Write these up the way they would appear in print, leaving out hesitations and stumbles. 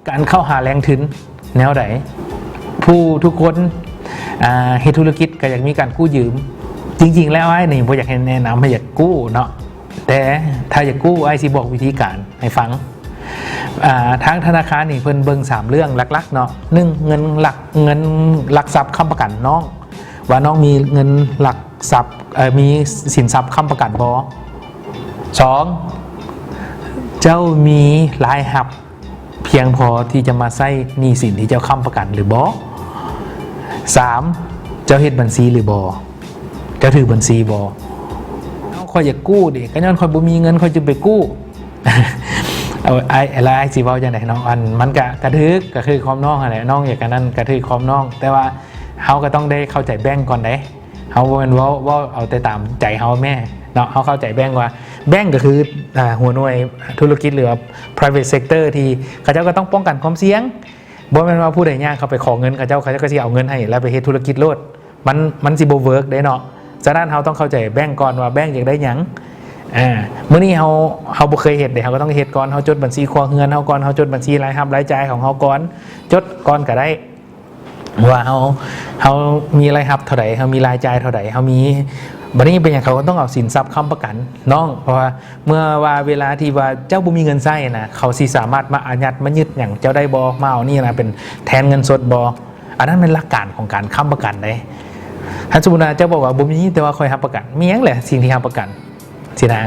การเข้าหาแรงทุนแนวไหนผู้ทุกคนเฮ็ดธุรกิจก็อยากมีการกู้ยืมจริงๆแล้วไอ้นี่ผมอยากให้แนะนำให้อยากกู้เนาะแต่ถ้าอยากกู้ไอ้สิบอกวิธีการให้ฟังทางธนาคารนี่เพิ่นเบิ่ง3เรื่องหลักๆเนาะ1เงินหลักทรัพย์ค้ำประกันน้องว่าน้องมีเงินหลักทรัพย์มีสินทรัพย์ค้ำประกันบ่2เจ้ามีรายรับเพียงพอที่จะมาใช้หนี้สินที่เจ้าค้ำประกันหรือบ่3เจ้าเฮ็ดบัญชีหรือบ่เจ้าถือบัญชีบ่น้องคอยอยากกู้ดิก็ย้อนคอยบ่มีเงินคอยจะไปกู้เอาอะไรสิเว้าจังได๋น้องอันมันก็กระทึกก็คือความน้องนั่นแหละน้องอยากกันนั้นกระทึกความน้องแต่ว่าเฮาก็ต้องได้เข้าใจแบงก์ก่อนเด้เฮาบ่แม่นเว้าเอาแต่ตามใจเฮาแม่เนาะเฮาเข้าใจแบงก์ว่าแบงก์ก็คือหัวหน่วยธุรกิจหรือ private sector ที่เขาเจ้าก็ต้องป้องกันความเสี่ยงบ่แม่นว่าผู้ใดย่างเข้าไปขอเงินเขาเจ้าก็สิเอาเงินให้แล้วไปเฮ็ดธุรกิจโลดมันสิบ่เวิร์กได้เนาะฉะนั้นเฮาต้องเข้าใจแบงก์ก่อนว่าแบงก์อยากได้หยังมื้อนี้เฮาบ่เคยเฮ็ดเด้เฮาก็ต้องเฮ็ดก่อนเฮาจดบัญชีครัวเรือนเฮาก่อนเฮาจดบัญชีรายรับรายจ่ายของเฮาก่อนจดก่อนก็ได้ว่าเฮามีรายรับเท่าใดเฮามีรายจ่ายเท่าใดเฮามีบัดนี้เป็นหยังเขาก็ต้องเอาสินทรัพย์ค้ำประกันน้องเพราะว่าเมื่อว่าเวลาที่ว่าเจ้าบ่มีเงินใช้นะเขาสิสามารถมาอายัดมายึดหยังเจ้าได้บ่มาเอานี่นะเป็นแทนเงินสดบ่อันนั้นเป็นหลักการของการค้ำประกันเด้ถ้าสมมุติว่าเจ้าบอกว่าบ่มีแต่ว่าคอยรับประกันมีหยังแหละสิ่งที่รับประกันสินะ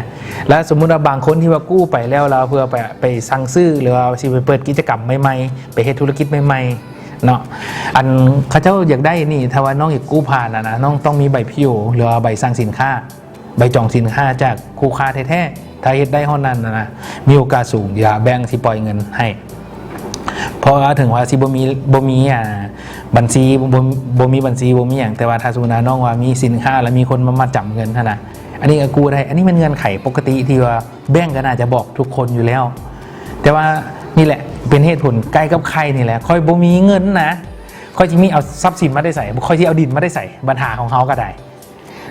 แล้วสมมุติว่าบางคนที่ว่ากู้ไปแล้วเราเพื่อไปสั่งซื้อหรือว่าสิไปเปิดกิจกรรมใหม่ๆไปเฮ็ดธุรกิจใหม่ๆเนาะอันเขาเจ้าอยากได้นี่ถ้าว่าน้องอยากกู้ผ่านนะน้องต้องมีใบพิโอหรือว่าใบสั่งสินค้าใบจองสินค้าจากคู่ค้าแท้ๆถ้าเฮ็ดได้เท่านั้นนะมีโอกาสสูงอย่าแบ่งสิปล่อยเงินให้เพราะถึงว่าสิบ่มีบัญชีบ่มีบัญชีบ่มีหยังแต่ว่าถ้าสมมุติน้องว่ามีสินค้าแล้วมีคนมาจับเงินนะอันนี้กู้ได้อันนี้มันเงื่อนไขปกติที่ว่าแบงก์ก็น่าจะบอกทุกคนอยู่แล้วแต่ว่านี่แหละเป็นเหตุผลใกล้กับใครนี่แหละค่อยบ่มีเงินนะค่อยจะมีเอาทรัพย์สินมาได้ใส่ค่อยที่เอาดินมาได้ใส่ปัญหาของเขาก็ได้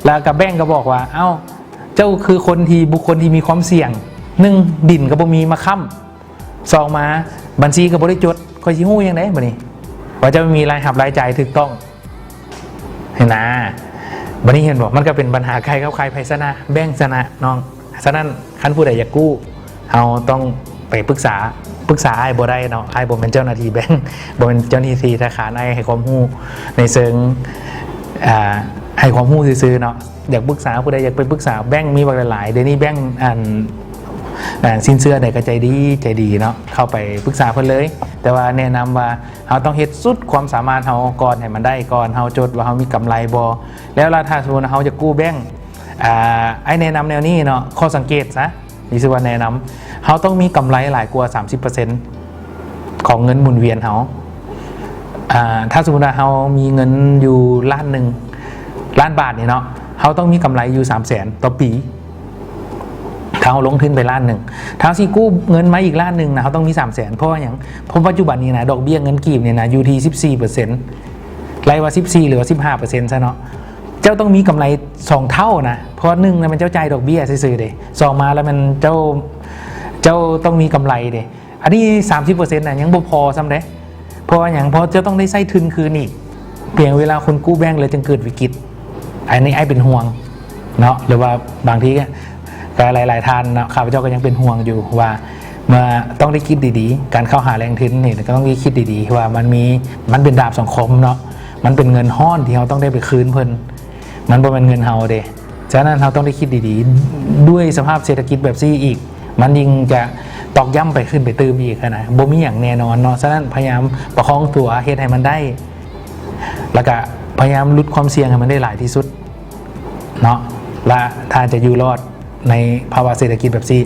แล้วกับแบงก์ก็บอกว่าเอ้าเจ้าคือบุคคลที่มีความเสี่ยง1ดินก็บ่มีมาค้ำ2มาบัญชีก็บ่ได้จดค่อยสิฮู้จังได๋บัดนี้ว่าจะมีรายรับรายจ่ายถูกต้องเห็นนะบัดนี้เห็นบอกมันก็เป็นปัญหาใครเข้าใครไผชนะแบ่งชนะน้องฉะนั้นคันผู้ใดอยากกู้เฮาต้องไปปรึกษาอ้ายบ่ได้เนาะอ้ายบ่เป็นเจ้าหน้าที่แบงค์บ่เป็นเจ้าหน้าที่ธนาคารอ้ายให้ความรู้ในเชิงให้ความรู้ซื่อๆเนาะอยากปรึกษาผู้ใดอยากไปปรึกษาแบงค์มีบักหลายๆเดี๋ยวนี้แบงค์สินเชื่อได้ก็ใจดีเนาะเข้าไปปรึกษาเพิ่นเลยแต่ว่าแนะนำว่าเฮาต้องเฮ็ดสุดความสามารถเฮาก่อนให้มันได้ก่อนเฮาจดว่าเฮามีกำไรบ่แล้วถ้าสมมุติเฮาจะกู้แบงค์ไอ้แนะนำแนวนี้เนาะข้อสังเกตซะนี่คือว่าแนะนำเฮาต้องมีกำไรหลายกว่า 30% ของเงินหมุนเวียนเฮาถ้าสมมุติว่าเฮามีเงินอยู่ล้านบาทนี่เนาะเฮาต้องมีกำไรอยู่ 300,000 ต่อปีถ้าเราลงทุนไปล้านหนึ่งถ้าสิกู้เงินมาอีกล้านหนึ่งนะเขาต้องมี300,000เพราะว่าอย่างเพราะปัจจุบันนี้นะดอกเบี้ยเงินกีบเนี่ยนะอยู่ที่ 14%ไล่ว่า14หรือว่า 15% ซะเนาะเจ้าต้องมีกำไร2เท่านะเพราะ1นะมันเจ้าจ่ายดอกเบี้ยซื่อๆเด้2มาแล้วมันเจ้าต้องมีกำไรเด้อันนี้ 30% นะยังบ่พอซ้ำเด้เพราะว่าอย่างเพราะเจ้าต้องได้ใช้ทุนคืนอีกเพียงเวลาคนกู้แบงก์เลยจึงเกิดวิกฤตอันนี้ไอ้เป็นห่วงเนาะหรือว่าบางทีก็หลายท่านนะข้าพเจ้าก็ยังเป็นห่วงอยู่ว่าเมื่อต้องได้คิดดีๆการเข้าหาแรงทุนนี่ก็ต้องคิดดีๆว่ามันเป็นดาบสองคมเนาะมันเป็นเงินห้อนที่เราต้องได้ไปคืนเพิ่นมันบ่เป็นเงินเฮาเด้ฉะนั้นเราต้องได้คิดดีๆด้วยสภาพเศรษฐกิจแบบซี่อีกมันยิ่งจะตอกย้ำไปขึ้นไปตืมอีกนะบ่มีอย่างแน่นอนเนาะฉะนั้นพยายามประคองตัวเฮ็ดให้มันได้แล้วก็พยายามลดความเสี่ยงให้มันได้หลายที่สุดเนาะและถ้าจะอยู่รอดในภาวะเศรษฐกิจแบบนี้